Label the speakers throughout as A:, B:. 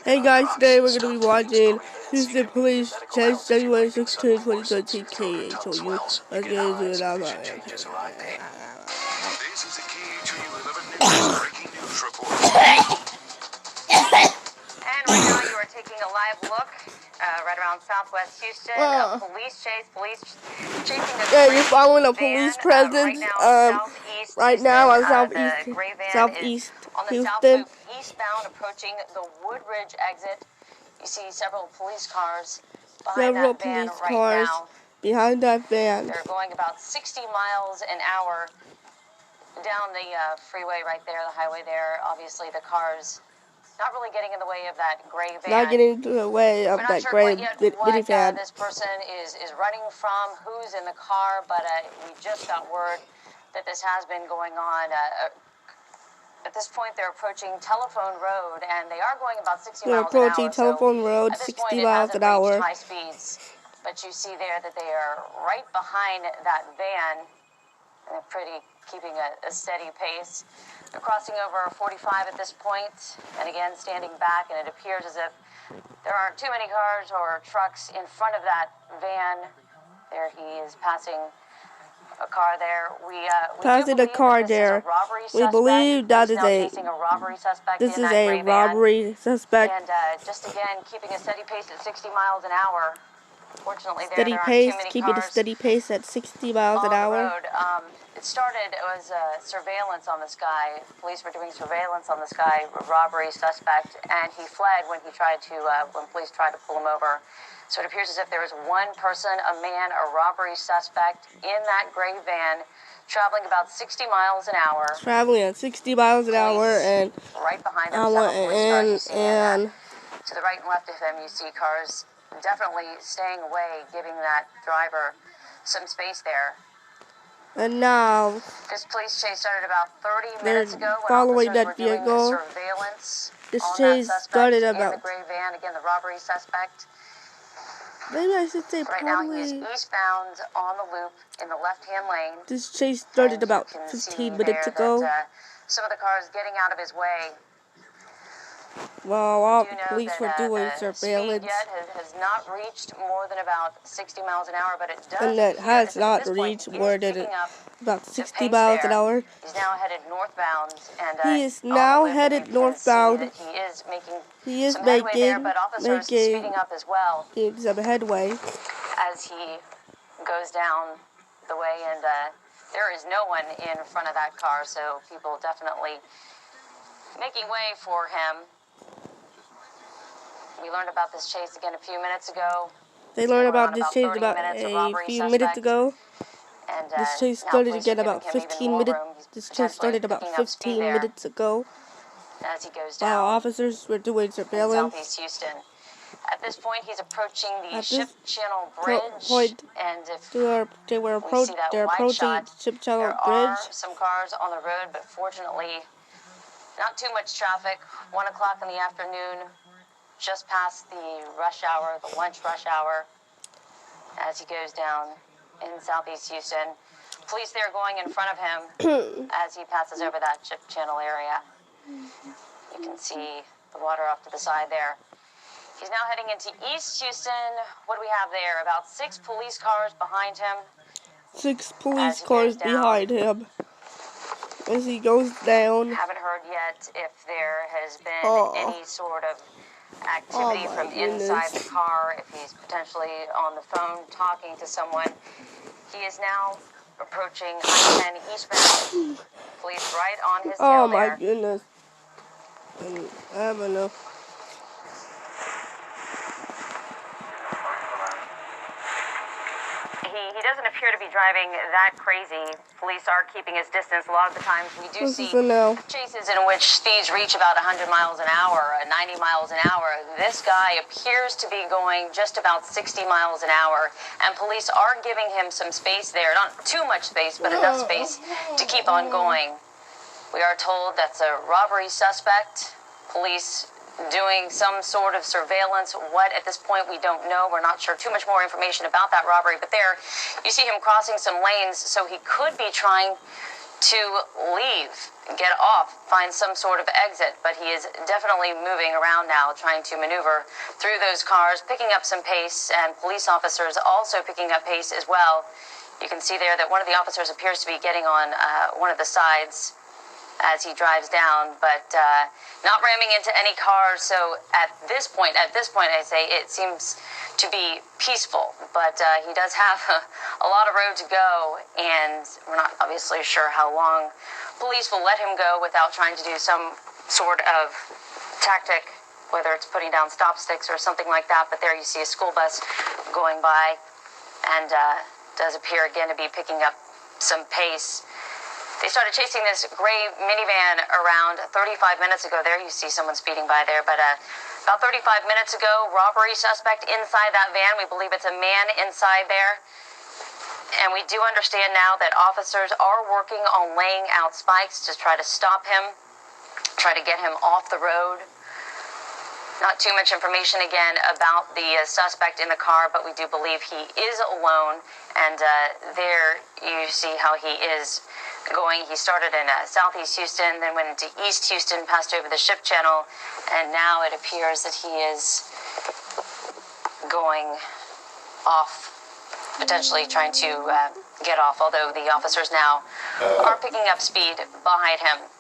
A: Hey guys, today we're going to be watching Houston Police Chase January 16, 2013 KHOU. Let's get into it.
B: This is a KHOU 11 News breaking news report.
C: And right now you are taking a live look right around southwest Houston. A police chasing a
A: yeah, you're following a police presence right now on southeast
C: on the
A: Houston.
C: South Loop eastbound approaching the Woodridge exit. You see several police cars behind that van right now.
A: Behind that van.
C: They're going about 60 miles an hour down the freeway right there, the highway there. Obviously the cars not really getting in the way of that gray van.
A: Not getting in the way of that gray minivan.
C: This person is running from, who's in the car, but we just got word that this has been going on. At this point, they're approaching Telephone Road, and they are going about 60 miles an hour.
A: They're approaching Telephone Road, 60 miles an hour.
C: High speeds, but you see there that they are right behind that van. And they're keeping a steady pace. They're crossing over 45 at this point, and again standing back, and it appears as if there aren't too many cars or trucks in front of that van. There he is passing a car there. We
A: believe that is a
C: robbery suspect.
A: This is a robbery suspect.
C: And just again keeping a steady pace at 60 miles an hour. Fortunately,
A: steady pace, keeping a steady pace at 60 miles an hour.
C: It was surveillance on this guy. Police were doing surveillance on this guy, robbery suspect, and he fled when police tried to pull him over. So it appears as if there was one person, a man, a robbery suspect in that gray van, traveling about 60 miles an hour.
A: Traveling at 60 miles an hour, and
C: right behind him, and to the right and left of him, you see cars definitely staying away, giving that driver some space there.
A: And now
C: this police chase started about 30 minutes ago when
A: following
C: officers
A: that
C: were doing
A: vehicle.
C: Surveillance
A: this
C: on
A: chase
C: that
A: started
C: in
A: about
C: the gray van, again the robbery suspect.
A: Maybe I should say
C: right
A: probably.
C: Now he's eastbound on the loop in the left-hand lane.
A: This chase started about 15 minutes ago.
C: That, some of the cars getting out of his way.
A: Well, all the police were doing surveillance.
C: Has not reached more than about 60 miles an hour, but it does.
A: And that has not reached more than about 60 miles an hour.
C: He's now headed northbound, and
A: he is now headed northbound.
C: He is making but officers speeding up as well.
A: Some headway
C: as he goes down the way, and there is no one in front of that car, so people definitely making way for him. We learned about this chase again a few minutes ago.
A: They learned about this chase about a few minutes ago.
C: And,
A: this chase started again about 15 minutes. This chase started about 15 minutes ago.
C: As he goes down,
A: while officers were doing surveillance.
C: Southeast Houston. At this point, he's approaching the Ship Channel Bridge, and if
A: they're approaching Ship Channel Bridge.
C: There are some cars on the road, but fortunately, not too much traffic. 1 o'clock in the afternoon. Just past the rush hour, the lunch rush hour, as he goes down in Southeast Houston. Police there going in front of him as he passes over that Ship Channel area. You can see the water off to the side there. He's now heading into East Houston. What do we have there? About 6 police cars behind him.
A: 6 police cars behind him as he goes down.
C: Haven't heard yet if there has been any sort of activity from inside the car, if he's potentially on the phone talking to someone. He is now approaching I-10 eastbound. Police right on his tail
A: Oh my goodness. I have enough.
C: He doesn't appear to be driving that crazy. Police are keeping his distance. A lot of the times we do see chases in which speeds reach about 100 miles an hour, 90 miles an hour. This guy appears to be going just about 60 miles an hour, and police are giving him some space there. Not too much space, but enough space to keep on going. We are told that's a robbery suspect. Police doing some sort of surveillance. What, at this point, we don't know. We're not sure too much more information about that robbery. But there, you see him crossing some lanes, so he could be trying to leave, get off, find some sort of exit, but he is definitely moving around now, trying to maneuver through those cars, picking up some pace, and police officers also picking up pace as well. You can see there that one of the officers appears to be getting on one of the sides as he drives down, but not ramming into any cars. So at this point, I say it seems to be peaceful, but he does have a lot of road to go, and we're not obviously sure how long police will let him go without trying to do some sort of tactic, whether it's putting down stop sticks or something like that. But there you see a school bus going by, and does appear again to be picking up some pace. They started chasing this gray minivan around 35 minutes ago. There you see someone speeding by there, but about 35 minutes ago, robbery suspect inside that van. We believe it's a man inside there. And we do understand now that officers are working on laying out spikes to try to stop him, try to get him off the road. Not too much information again about the suspect in the car, but we do believe he is alone. And there you see how he is going. He started in southeast Houston, then went into East Houston, passed over the ship channel, and now it appears that he is going off, potentially trying to get off, although the officers now are picking up speed behind him.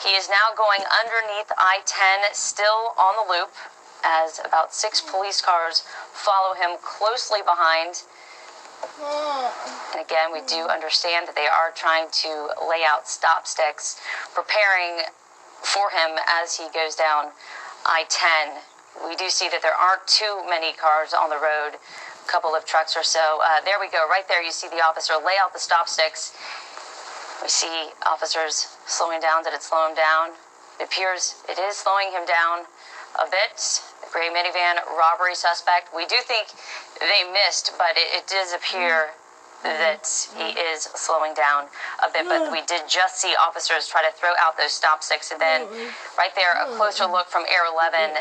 C: He is now going underneath I-10, still on the loop, as about 6 police cars follow him closely behind. And again, we do understand that they are trying to lay out stop sticks, preparing for him as he goes down I-10. We do see that there aren't too many cars on the road, a couple of trucks or so. There we go, right there you see the officer lay out the stop sticks. We see officers slowing down. Did it slow him down? It appears it is slowing him down a bit. The gray minivan robbery suspect. We do think they missed, but it does appear that he is slowing down a bit. But we did just see officers try to throw out those stop sticks. And then right there, a closer look from Air 11.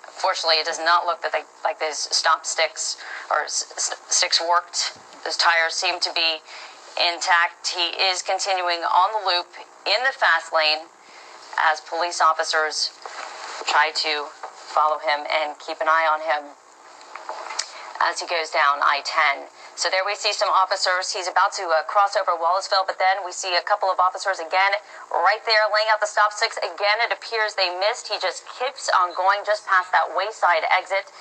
C: Fortunately, it does not look like those stop sticks or sticks worked. Those tires seem to be intact. He is continuing on the loop in the fast lane as police officers try to follow him and keep an eye on him as he goes down I-10. So there we see some officers. He's about to cross over Wallaceville, but then we see a couple of officers again right there laying out the stop sticks. Again, it appears they missed. He just keeps on going just past that wayside exit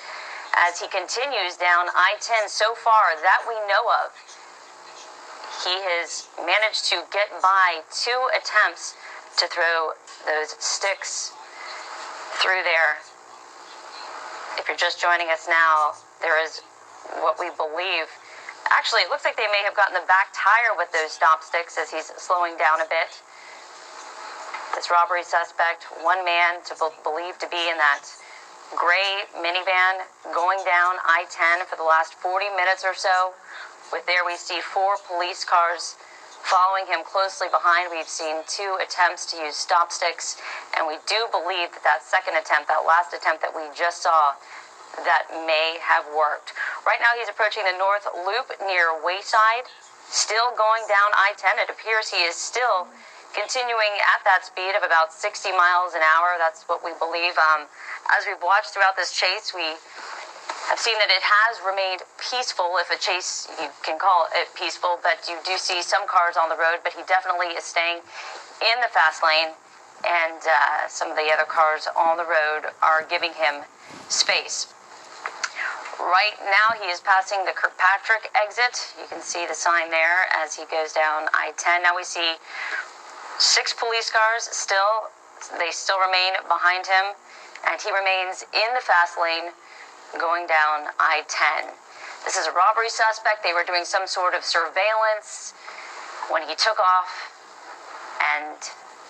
C: as he continues down I-10. So far that we know of, he has managed to get by 2 attempts to throw those sticks through there. If you're just joining us now, there is what we believe. Actually, it looks like they may have gotten the back tire with those stop sticks as he's slowing down a bit. This robbery suspect, one man believed to be in that gray minivan going down I-10 for the last 40 minutes or so. With there we see 4 police cars following him closely behind. We've seen 2 attempts to use stop sticks, and we do believe that second attempt, that last attempt that we just saw, that may have worked. Right now he's approaching the North Loop near Wayside, still going down I-10. It appears he is still continuing at that speed of about 60 miles an hour. That's what we believe. As we've watched throughout this chase, we have seen that it has remained peaceful, if a chase you can call it peaceful, but you do see some cars on the road, but he definitely is staying in the fast lane, and some of the other cars on the road are giving him space. Right now he is passing the Kirkpatrick exit. You can see the sign there as he goes down I-10. Now we see 6 police cars still. They still remain behind him, and he remains in the fast lane going down I-10. This is a robbery suspect. They were doing some sort of surveillance when he took off and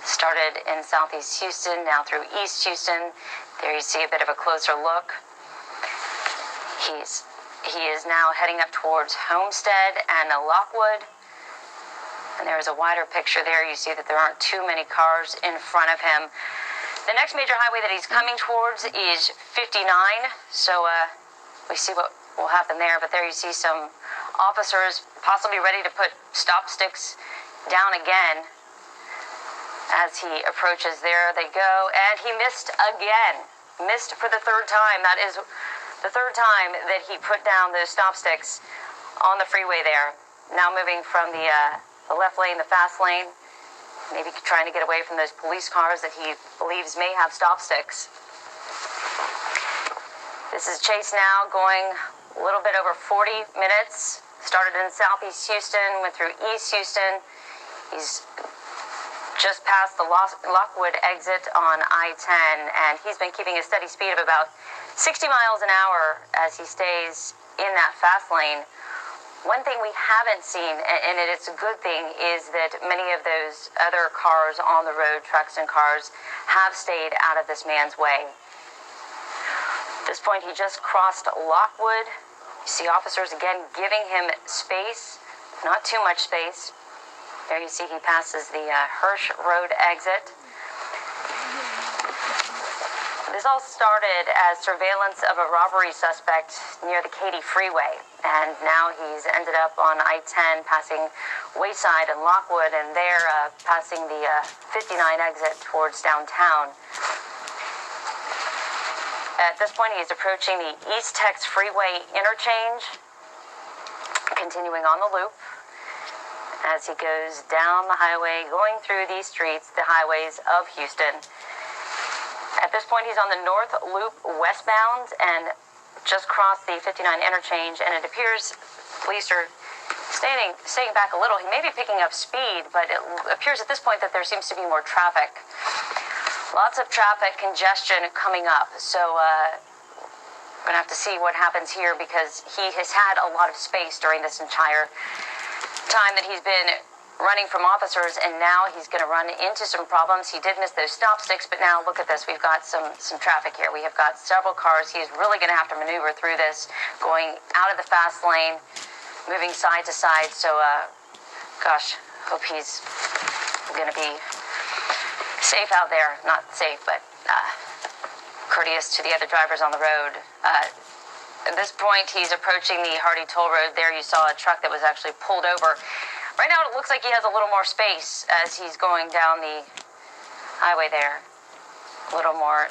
C: started in southeast Houston, now through East Houston. There you see a bit of a closer look. He is now heading up towards Homestead and Lockwood. And there's a wider picture there. You see that there aren't too many cars in front of him. The next major highway that he's coming towards is 59. So we see what will happen there. But there you see some officers possibly ready to put stop sticks down again As he approaches, there they go, and he missed again. Missed for the third time. That is the third time that he put down those stop sticks on the freeway there. Now moving from the left lane, the fast lane, maybe trying to get away from those police cars that he believes may have stop sticks. This is chase now going a little bit over 40 minutes. Started in southeast Houston, went through east Houston. He's just past the Lockwood exit on I-10, and he's been keeping a steady speed of about 60 miles an hour as he stays in that fast lane. One thing we haven't seen, and it's a good thing, is that many of those other cars on the road, trucks and cars, have stayed out of this man's way. At this point, he just crossed Lockwood. You see officers again giving him space, not too much space. There you see he passes the Hirsch Road exit. This all started as surveillance of a robbery suspect near the Katy freeway, and now he's ended up on I-10 passing Wayside and Lockwood, and there passing the 59 exit towards downtown. At this point, he's approaching the East Tex Freeway interchange, continuing on the loop as he goes down the highway, going through these streets, the highways of Houston. At this point, he's on the North Loop westbound and just crossed the 59 interchange, and it appears police are staying back a little. He may be picking up speed, but it appears at this point that there seems to be more traffic. Lots of traffic congestion coming up, so we're going to have to see what happens here, because he has had a lot of space during this entire time that he's been running from officers, and now he's going to run into some problems. He did miss those stop sticks, but now look at this. We've got some traffic here. We have got several cars. He's really going to have to maneuver through this, going out of the fast lane, moving side to side. So, gosh, hope he's going to be safe out there. Not safe, but courteous to the other drivers on the road. At this point, he's approaching the Hardy Toll Road. There you saw a truck that was actually pulled over. Right now, it looks like he has a little more space as he's going down the highway there. A little more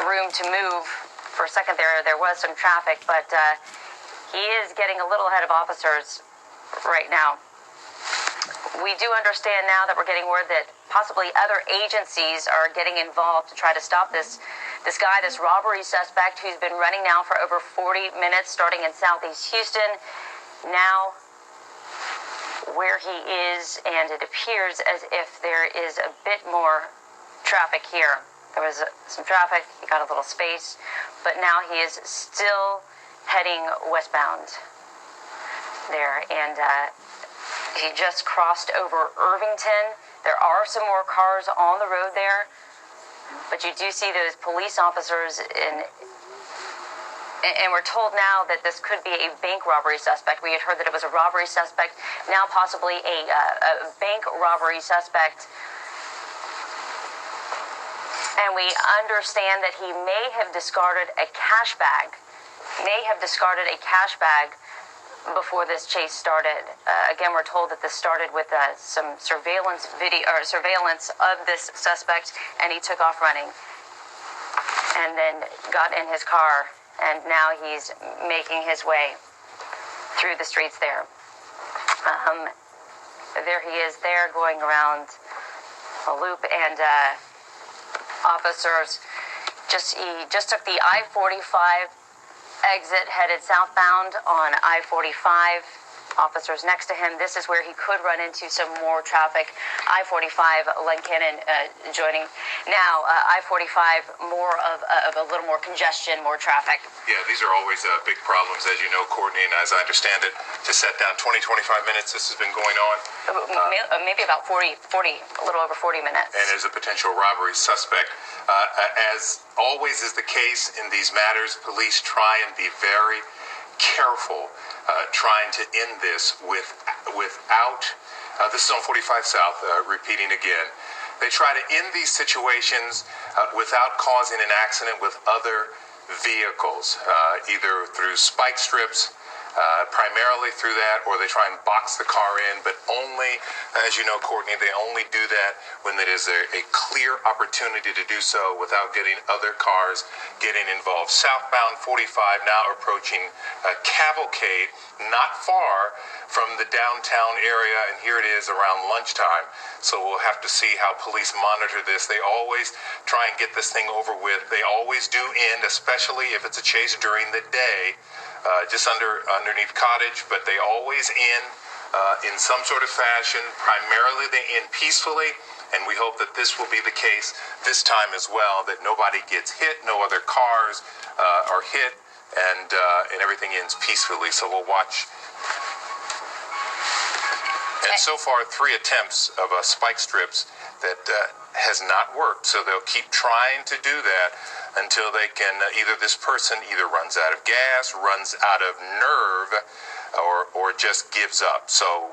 C: room to move. For a second there was some traffic, but he is getting a little ahead of officers right now. We do understand now that we're getting word that possibly other agencies are getting involved to try to stop this guy, this robbery suspect who's been running now for over 40 minutes, starting in southeast Houston. Now where he is, and it appears as if there is a bit more traffic here. There was some traffic, he got a little space, but now he is still heading westbound there, and he just crossed over Irvington. There are some more cars on the road there, but you do see those police officers and we're told now that this could be a bank robbery suspect. We had heard that it was a robbery suspect, now possibly a bank robbery suspect. And we understand that he may have discarded a cash bag, before this chase started. Again, we're told that this started with some surveillance of this suspect, and he took off running and then got in his car, and now he's making his way through the streets there. There he is there, going around a loop, and officers he just took the I-45 exit, headed southbound on I-45. Officers next to him. This is where he could run into some more traffic. I-45, Lencannon joining. Now, I-45, more of a little more congestion, more traffic.
B: Yeah, these are always big problems, as you know, Courtney, and as I understand it, to set down 20-25 minutes, this has been going on.
C: Maybe about 40, a little over 40 minutes.
B: And there's a potential robbery suspect. As always is the case in these matters, police try and be very careful trying to end this without, this is on 45 South, repeating again, they try to end these situations without causing an accident with other vehicles, either through spike strips, primarily through that, or they try and box the car in, but only, as you know, Courtney, they only do that when there is a clear opportunity to do so without getting other cars getting involved. Southbound 45 now approaching Cavalcade, not far from the downtown area, and here it is around lunchtime. So we'll have to see how police monitor this. They always try and get this thing over with. They always do end, especially if it's a chase during the day, just underneath Cottage, but they always end in some sort of fashion. Primarily they end peacefully, and we hope that this will be the case this time as well, that nobody gets hit, no other cars are hit, and everything ends peacefully. So we'll watch. And so far, 3 attempts of spike strips that has not worked. So they'll keep trying to do that until they can either this person either runs out of gas, runs out of nerve, or just gives up. So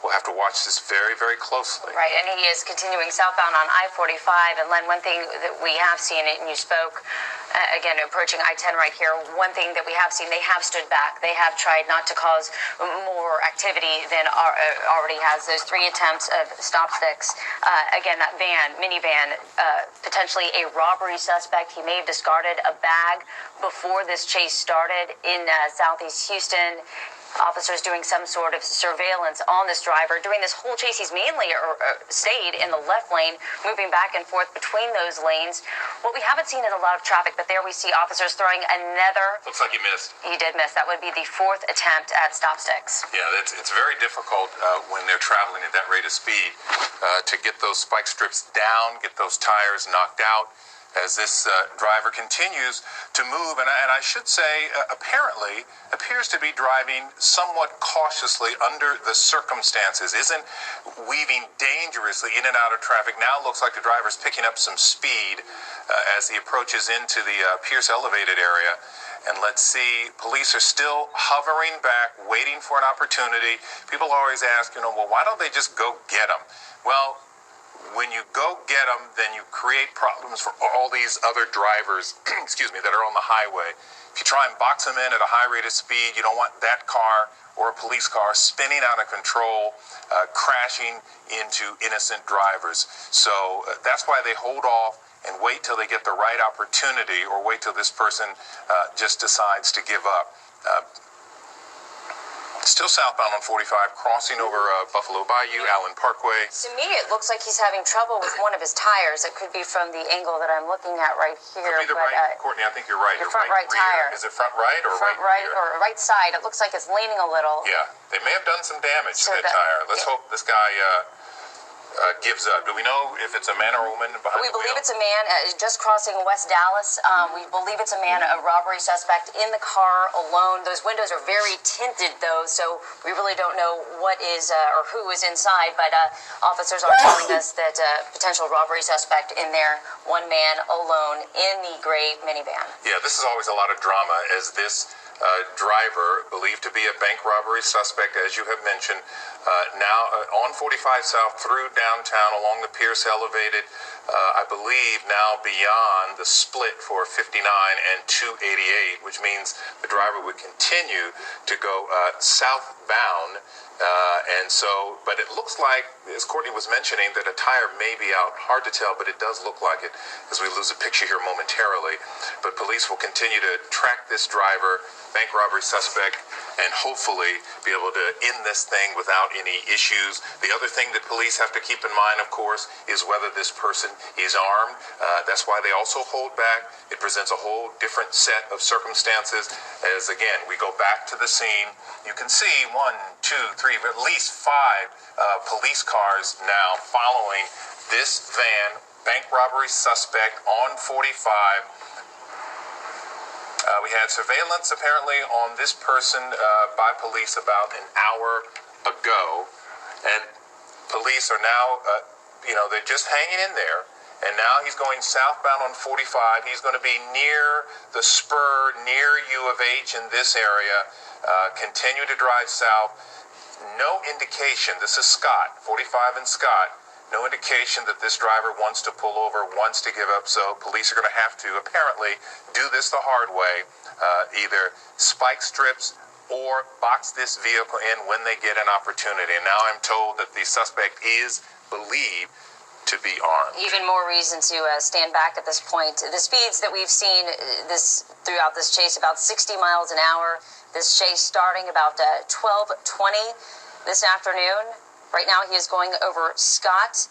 B: we'll have to watch this very, very closely.
C: Right, and he is continuing southbound on I-45. And Len, one thing that we have seen, and you spoke, again, approaching I-10 right here, one thing that we have seen, they have stood back. They have tried not to cause more activity than already has. Those 3 attempts of stop sticks. Again, that minivan, potentially a robbery suspect. He may have discarded a bag before this chase started in southeast Houston. Officers doing some sort of surveillance on this driver. During this whole chase, he's mainly stayed in the left lane, moving back and forth between those lanes. What we haven't seen is a lot of traffic, but there we see officers throwing another.
B: Looks like he missed.
C: He did miss. That would be the 4th attempt at stop sticks.
B: Yeah, it's very difficult when they're traveling at that rate of speed to get those spike strips down, get those tires knocked out, as this driver continues to move, and I should say, apparently, appears to be driving somewhat cautiously under the circumstances, isn't weaving dangerously in and out of traffic. Now it looks like the driver's picking up some speed as he approaches into the Pierce elevated area. And let's see, police are still hovering back, waiting for an opportunity. People always ask, well, why don't they just go get him? Well, when you go get them, then you create problems for all these other drivers, excuse me, that are on the highway. If you try and box them in at a high rate of speed, you don't want that car or a police car spinning out of control, crashing into innocent drivers. So that's why they hold off and wait till they get the right opportunity, or wait till this person just decides to give up. Still southbound on 45, crossing over Buffalo Bayou, Allen Parkway.
C: To me, it looks like he's having trouble with one of his tires. It could be from the angle that I'm looking at right here.
B: Could be the right, Courtney, I think you're right.
C: Your front right tire.
B: Is it front right or
C: front right or right side? It looks like it's leaning a little.
B: Yeah, they may have done some damage to that tire. Let's hope this guy gives up. Do we know if it's a man or a woman behind the wheel?
C: We believe it's a man just crossing West Dallas. We believe it's a man, a robbery suspect in the car alone. Those windows are very tinted, though, so we really don't know what is or who is inside, but officers are telling us that potential robbery suspect in there, one man alone in the gray minivan.
B: Yeah, this is always a lot of drama, as this driver, believed to be a bank robbery suspect, as you have mentioned, now on 45 South through downtown along the Pierce elevated, I believe now beyond the split for 59 and 288, which means the driver would continue to go southbound. And so, but it looks like, as Courtney was mentioning, that a tire may be out. Hard to tell, but it does look like it as we lose a picture here momentarily. But police will continue to track this driver, bank robbery suspect, and hopefully be able to end this thing without any issues. The other thing that police have to keep in mind, of course, is whether this person is armed. That's why they also hold back. It presents a whole different set of circumstances as, again, we go back to the scene. You can see 1, 2, 3, at least 5 police cars now following this van, bank robbery suspect on 45. We had surveillance apparently on this person by police about an hour ago, and police are now, they're just hanging in there. And now he's going southbound on 45. He's going to be near the spur, near U of H in this area. Continue to drive south. No indication, this is Scott, 45 and Scott, no indication that this driver wants to pull over, wants to give up. So police are going to have to apparently do this the hard way. Either spike strips or box this vehicle in when they get an opportunity. And now I'm told that the suspect is believed to be armed.
C: Even more reason to stand back at this point. The speeds that we've seen throughout this chase, about 60 miles an hour. This chase starting about 12:20 this afternoon. Right now he is going over Scott.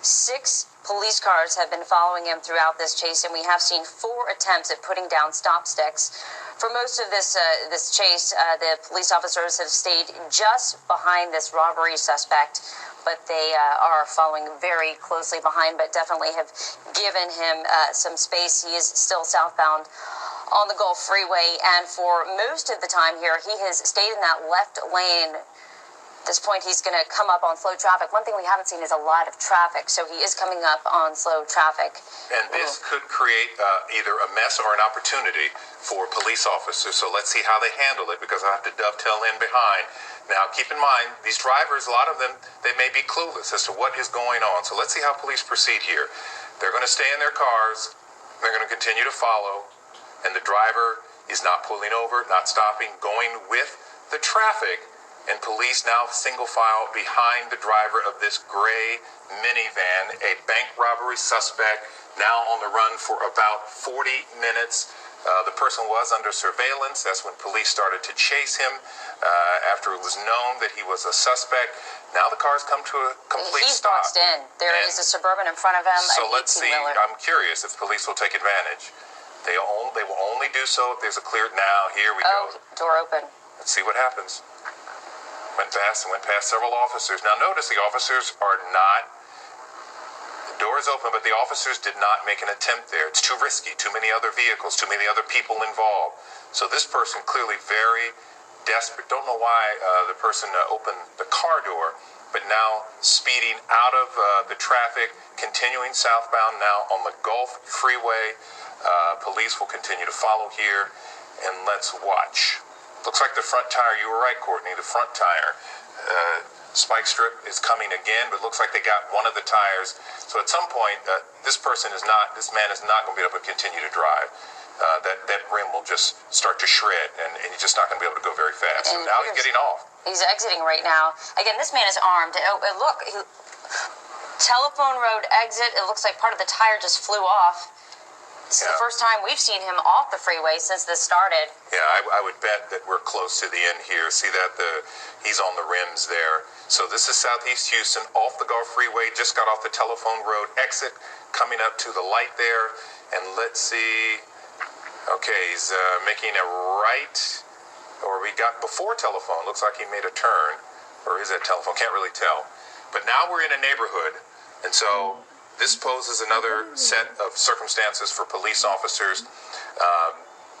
C: 6 police cars have been following him throughout this chase, and we have seen 4 attempts at putting down stop sticks. For most of this chase, the police officers have stayed just behind this robbery suspect, but they are following very closely behind, but definitely have given him some space. He is still southbound on the Gulf Freeway, and for most of the time here, he has stayed in that left lane. At this point, he's going to come up on slow traffic. One thing we haven't seen is a lot of traffic, so he is coming up on slow traffic.
B: And this could create either a mess or an opportunity for police officers. So let's see how they handle it, because I have to dovetail in behind. Now, keep in mind, these drivers, a lot of them, they may be clueless as to what is going on. So let's see how police proceed here. They're going to stay in their cars. They're going to continue to follow. And the driver is not pulling over, not stopping, going with the traffic. And police now single file behind the driver of this gray minivan, a bank robbery suspect, now on the run for about 40 minutes. The person was under surveillance. That's when police started to chase him after it was known that he was a suspect. Now the car's come to a complete stop.
C: He's boxed in. There is a Suburban in front of him.
B: So let's see. I'm curious if police will take advantage. They will only do so if there's a clear. Now, here we go.
C: Door open.
B: Let's see what happens. Went past several officers. Now notice the officers are not, the door is open, but the officers did not make an attempt there. It's too risky, too many other vehicles, too many other people involved. So this person clearly very desperate. Don't know why the person opened the car door, but now speeding out of the traffic, continuing southbound now on the Gulf Freeway. Police will continue to follow here, and let's watch. Looks like the front tire, you were right, Courtney, the front tire spike strip is coming again, but it looks like they got one of the tires. So at some point, this man is not going to be able to continue to drive. That rim will just start to shred, and he's just not going to be able to go very fast. So now he's getting off.
C: He's exiting right now. Again, this man is armed. Look, telephone road exit. It looks like part of the tire just flew off. This is the first time we've seen him off the freeway since this started.
B: Yeah, I would bet that we're close to the end here. See that he's on the rims there. So this is Southeast Houston, off the Gulf Freeway, just got off the telephone road exit, coming up to the light there. And let's see. Okay, he's making a right, or we got before telephone. Looks like he made a turn. Or is that telephone? Can't really tell. But now we're in a neighborhood, and so this poses another set of circumstances for police officers.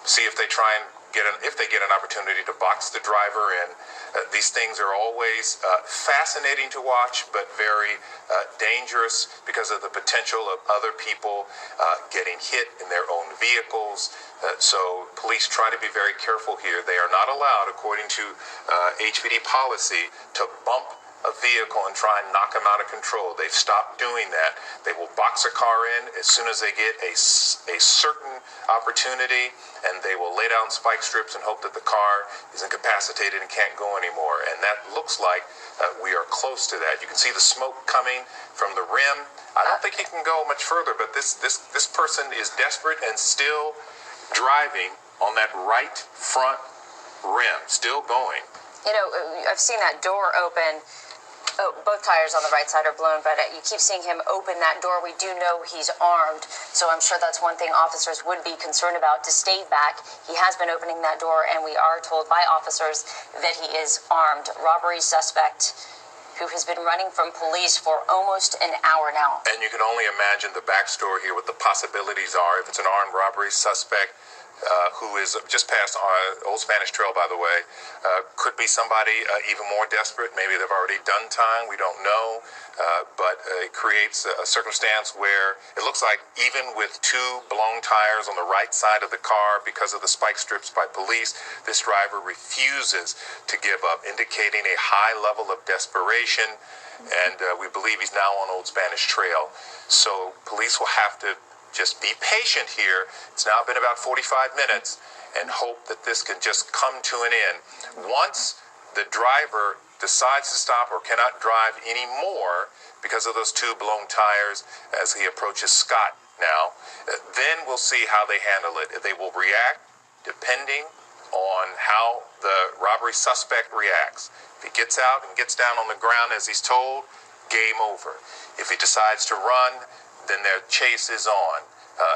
B: See if they try and get an opportunity to box the driver in. These things are always fascinating to watch, but very dangerous because of the potential of other people getting hit in their own vehicles. So police try to be very careful here. They are not allowed, according to HPD policy, to bump a vehicle and try and knock them out of control. They've stopped doing that. They will box a car in as soon as they get a certain opportunity, and they will lay down spike strips and hope that the car is incapacitated and can't go anymore. And that looks like we are close to that. You can see the smoke coming from the rim. I don't think he can go much further, but this person is desperate and still driving on that right front rim, still going.
C: You know, I've seen that door open. Both tires on the right side are blown, but you keep seeing him open that door. We do know he's armed, so I'm sure that's one thing officers would be concerned about, to stay back. He has been opening that door, and we are told by officers that he is armed. Robbery suspect who has been running from police for almost an hour now.
B: And you can only imagine the backstory here, what the possibilities are. If it's an armed robbery suspect, who is just past Old Spanish Trail, by the way, could be somebody even more desperate. Maybe they've already done time. We don't know. But it creates a circumstance where it looks like even with 2 blown tires on the right side of the car because of the spike strips by police, this driver refuses to give up, indicating a high level of desperation. And we believe he's now on Old Spanish Trail. So police will have to just be patient here. It's now been about 45 minutes, and hope that this can just come to an end. Once the driver decides to stop or cannot drive anymore because of those two blown tires as he approaches Scott now, then we'll see how they handle it. They will react depending on how the robbery suspect reacts. If he gets out and gets down on the ground as he's told, game over. If he decides to run, then their chase is on.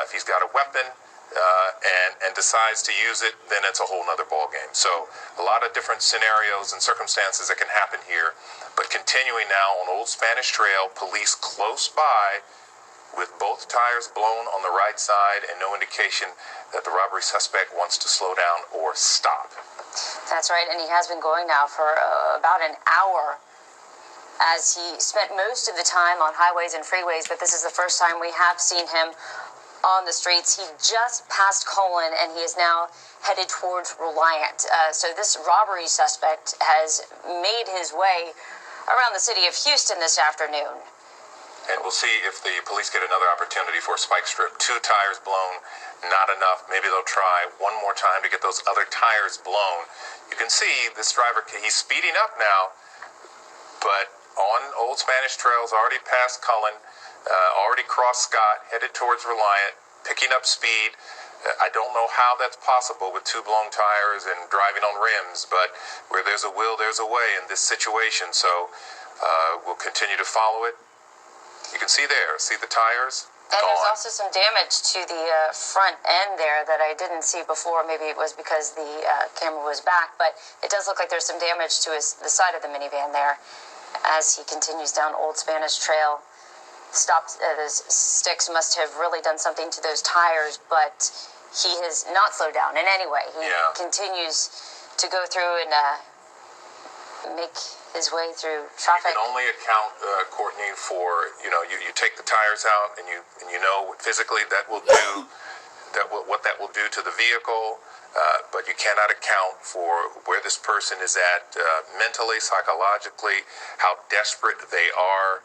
B: If he's got a weapon and decides to use it, then it's a whole nother ball game. So a lot of different scenarios and circumstances that can happen here. But continuing now on Old Spanish Trail, police close by with both tires blown on the right side and no indication that the robbery suspect wants to slow down or stop.
C: That's right, and he has been going now for about an hour, as he spent most of the time on highways and freeways, but this is the first time we have seen him on the streets. He just passed Colon, and he is now headed towards Reliant. So this robbery suspect has made his way around the city of Houston this afternoon.
B: And we'll see if the police get another opportunity for a spike strip. 2 tires blown, not enough. Maybe they'll try one more time to get those other tires blown. You can see this driver, he's speeding up now, but on Old Spanish Trails, already past Cullen, already crossed Scott, headed towards Reliant, picking up speed. I don't know how that's possible with 2 blown tires and driving on rims, but where there's a will, there's a way in this situation. So we'll continue to follow it. You can see the tires.
C: And there's also some damage to the front end there that I didn't see before. Maybe it was because the camera was back, but it does look like there's some damage to the side of the minivan there as he continues down Old Spanish Trail. Those sticks must have really done something to those tires, but he has not slowed down in any way. He continues to go through and make his way through traffic.
B: You can only account, Courtney, for you take the tires out, and you know physically that will do what that will do to the vehicle, but you cannot account for where this person is at mentally, psychologically, how desperate they are,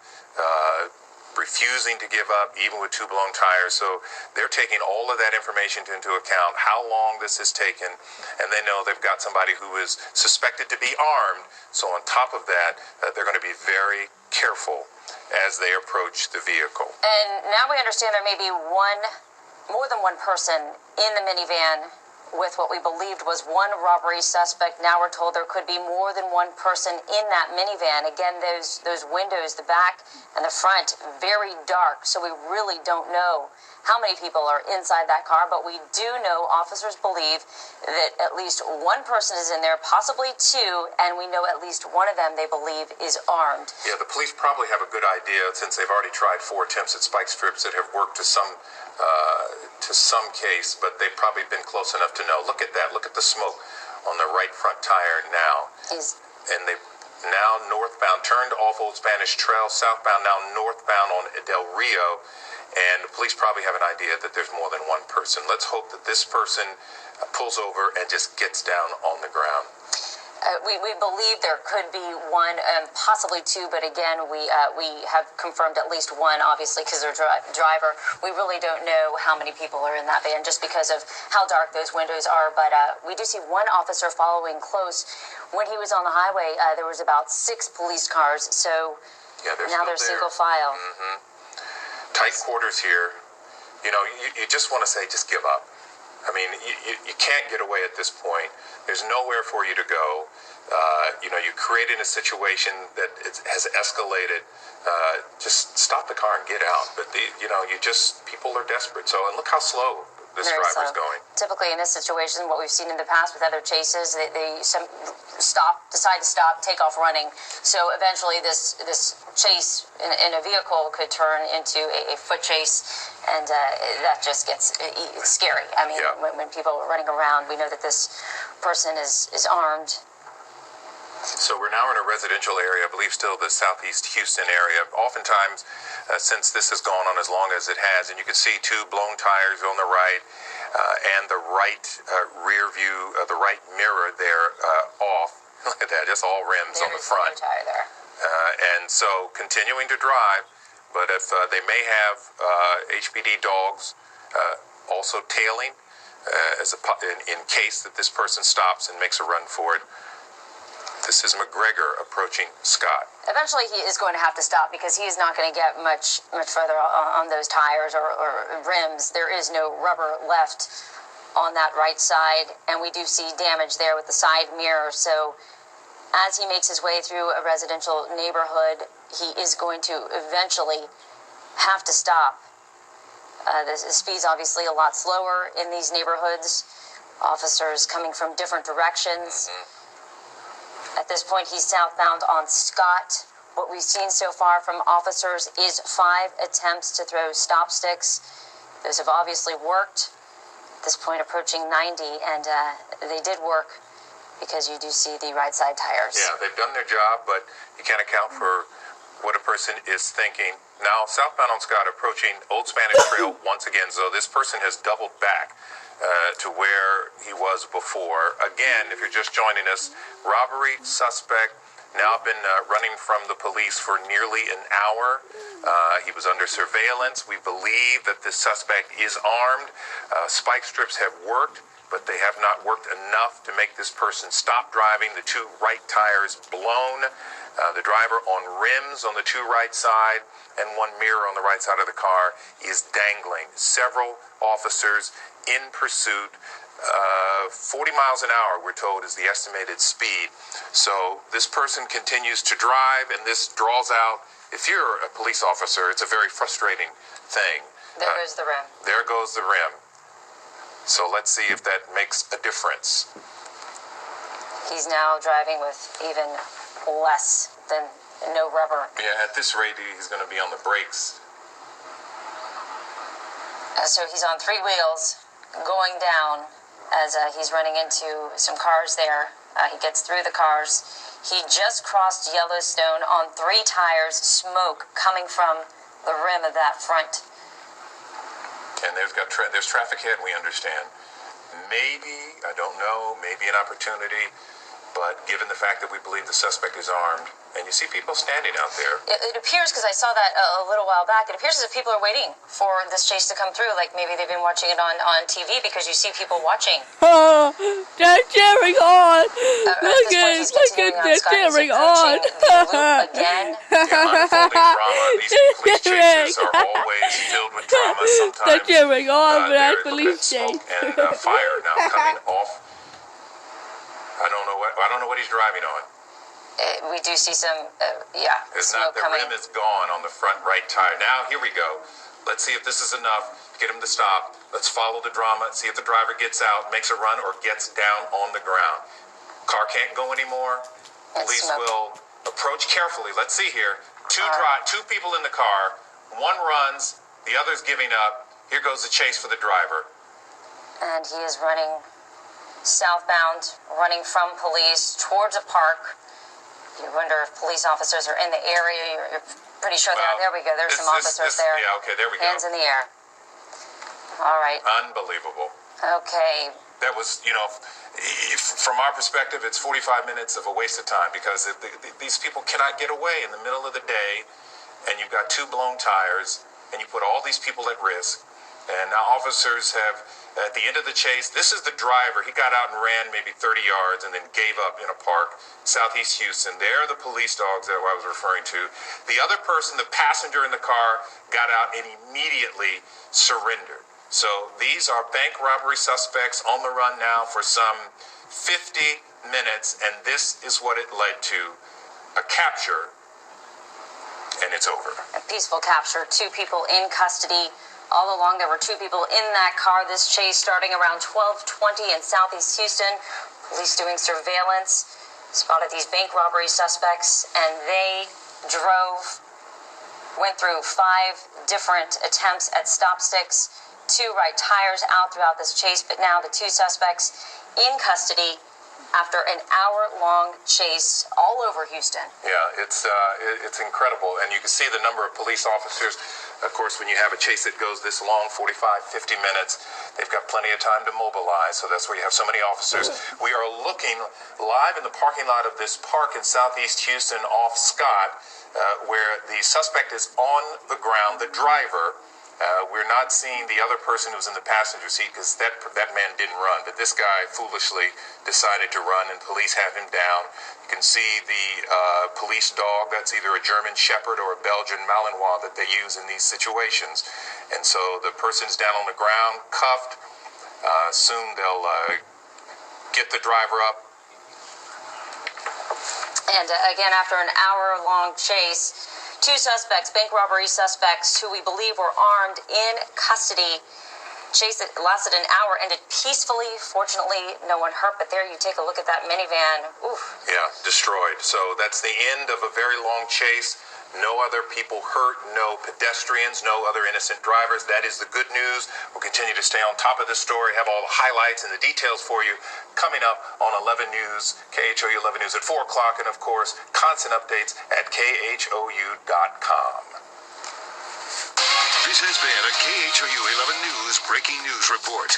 B: refusing to give up even with 2 blown tires. So they're taking all of that information into account, how long this has taken, and they know they've got somebody who is suspected to be armed. So on top of that, they're going to be very careful as they approach the vehicle.
C: And now we understand there may be more than one person in the minivan with what we believed was one robbery suspect. Now we're told there could be more than one person in that minivan. Again, those windows, the back and the front, very dark, so we really don't know how many people are inside that car, but we do know officers believe that at least one person is in there, possibly 2, and we know at least one of them they believe is armed.
B: Yeah, the police probably have a good idea, since they've already tried 4 attempts at spike strips that have worked to some case, but they've probably been close enough to know. Look at that. Look at the smoke on the right front tire now. And they've now northbound, turned off Old Spanish Trail, southbound, now northbound on Del Rio. And the police probably have an idea that there's more than one person. Let's hope that this person pulls over and just gets down on the ground.
C: We believe there could be 1, possibly 2, but again, we have confirmed at least 1, obviously, because they're driver. We really don't know how many people are in that van just because of how dark those windows are, but we do see 1 officer following close. When he was on the highway, there was about 6 police cars, so now they're single file.
B: Mm-hmm. Tight quarters here. You just want to say, just give up. I mean, you can't get away at this point. There's nowhere for you to go. You created a situation that has escalated. Just stop the car and get out. But people are desperate. So, and look how slow this driver's going.
C: Typically in this situation, what we've seen in the past with other chases, they decide to stop, take off running. So eventually this chase in a vehicle could turn into a foot chase, and that just gets scary. I mean, when people are running around, we know that this person is armed.
B: So we're now in a residential area, I believe still the southeast Houston area. Oftentimes, since this has gone on as long as it has, and you can see 2 blown tires on the right, and the right rear view, the right mirror there off. Look at that, just all rims on the front.
C: Tire there.
B: And so continuing to drive, but if they may have HPD dogs also tailing, in case that this person stops and makes a run for it. This is McGregor approaching Scott.
C: Eventually, he is going to have to stop because he is not going to get much further on those tires or rims. There is no rubber left on that right side, and we do see damage there with the side mirror. So as he makes his way through a residential neighborhood, he is going to eventually have to stop. The speed's obviously a lot slower in these neighborhoods. Officers coming from different directions. At this point, he's southbound on Scott. What we've seen so far from officers is 5 attempts to throw stop sticks. Those have obviously worked. At this point, approaching 90, and they did work because you do see the right side tires.
B: Yeah, they've done their job, but you can't account for what a person is thinking. Now, southbound on Scott, approaching Old Spanish Trail once again. So this person has doubled back to where he was before. Again, if you're just joining us, robbery suspect now been running from the police for nearly an hour. He was under surveillance. We believe that this suspect is armed. Spike strips have worked, but they have not worked enough to make this person stop driving. The 2 right tires blown. The driver on rims on the 2 right side, and 1 mirror on the right side of the car is dangling. Several officers in pursuit. 40 miles an hour, we're told, is the estimated speed. So this person continues to drive, and this draws out, if you're a police officer, it's a very frustrating thing.
C: There goes the rim.
B: There goes the rim. So let's see if that makes a difference.
C: He's now driving with even less than no rubber.
B: Yeah, at this rate, he's going to be on the brakes.
C: So he's on 3 wheels, going down as he's running into some cars there. He gets through the cars. He just crossed Yellowstone on 3 tires, smoke coming from the rim of that front.
B: And there's traffic ahead, we understand. Maybe, I don't know, maybe an opportunity. But given the fact that we believe the suspect is armed, and you see people standing out there.
C: It appears, because I saw that a little while back, it appears as if people are waiting for this chase to come through. Like maybe they've been watching it on TV because you see people watching.
A: Oh, they're cheering on. Look at they're cheering on.
C: Again.
B: Unfolding drama. These police chases are always filled with drama. Sometimes
A: they're cheering on for that police
B: smoke
A: chase.
B: and fire now coming off. I don't know what he's driving on.
C: We do see some,
B: It's
C: smoke
B: not, the
C: coming.
B: rim is gone on the front right tire. Now, here we go. Let's see if this is enough to get him to stop. Let's follow the drama and see if the driver gets out, makes a run, or gets down on the ground. Car can't go anymore. Police will approach carefully. Let's see here. Two people in the car. One runs. The other's giving up. Here goes the chase for the driver.
C: And he is running southbound, running from police towards a park. You wonder if police officers are in the area. You're pretty sure they're. There we go. There's some officers there.
B: Yeah, okay, there we go.
C: Hands in the air. All right.
B: Unbelievable.
C: Okay.
B: That was, from our perspective, it's 45 minutes of a waste of time because these people cannot get away in the middle of the day, and you've got 2 blown tires, and you put all these people at risk. And now officers have, at the end of the chase, this is the driver. He got out and ran maybe 30 yards and then gave up in a park, southeast Houston. They're the police dogs that I was referring to. The other person, the passenger in the car, got out and immediately surrendered. So these are bank robbery suspects on the run now for some 50 minutes, and this is what it led to, a capture, and it's over.
C: A peaceful capture. 2 people in custody. All along, there were 2 people in that car. This chase starting around 12:20 in southeast Houston. Police doing surveillance, spotted these bank robbery suspects, and they went through 5 different attempts at stop sticks, 2 right tires out throughout this chase, but now the 2 suspects in custody after an hour-long chase all over Houston.
B: Yeah, it's incredible. And you can see the number of police officers. Of course, when you have a chase that goes this long, 45, 50 minutes, they've got plenty of time to mobilize. So that's where you have so many officers. We are looking live in the parking lot of this park in southeast Houston off Scott, where the suspect is on the ground, the driver, We're not seeing the other person who's in the passenger seat because that man didn't run. But this guy foolishly decided to run, and police have him down. You can see the police dog. That's either a German Shepherd or a Belgian Malinois that they use in these situations. And so the person's down on the ground, cuffed. Soon they'll get the driver up.
C: And again, after an hour-long chase, 2 suspects, bank robbery suspects, who we believe were armed, in custody. Chase that lasted an hour, ended peacefully. Fortunately, no one hurt, but there you take a look at that minivan. Oof.
B: Yeah, destroyed. So that's the end of a very long chase. No other people hurt, no pedestrians, no other innocent drivers. That is the good news. We'll continue to stay on top of this story, have all the highlights and the details for you coming up on 11 News, KHOU 11 News at 4 o'clock, and of course, constant updates at khou.com.
D: This has been a KHOU 11 News Breaking News Report.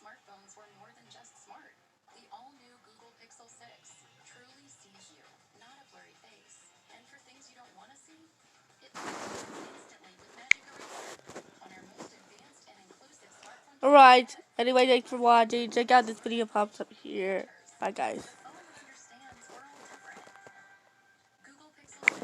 E: Smartphones were more than just smart. The all-new Google Pixel 6 truly sees you, not a blurry face. And for things you don't want to see, it looks instantly with Magic Eraser on our most advanced and inclusive smartphone.
A: Alright, anyway, thanks for watching. Check out this video pops up here. Bye, guys.